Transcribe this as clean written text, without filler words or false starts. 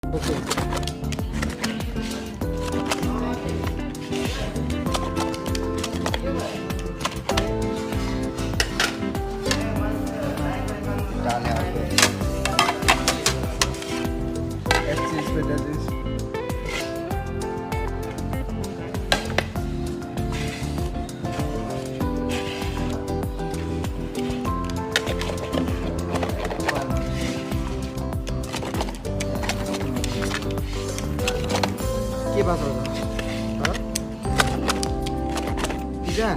ওকে डाले आपको एक चीज पे दे दीजिए কি বাজার? হ্যাঁ? কি জান?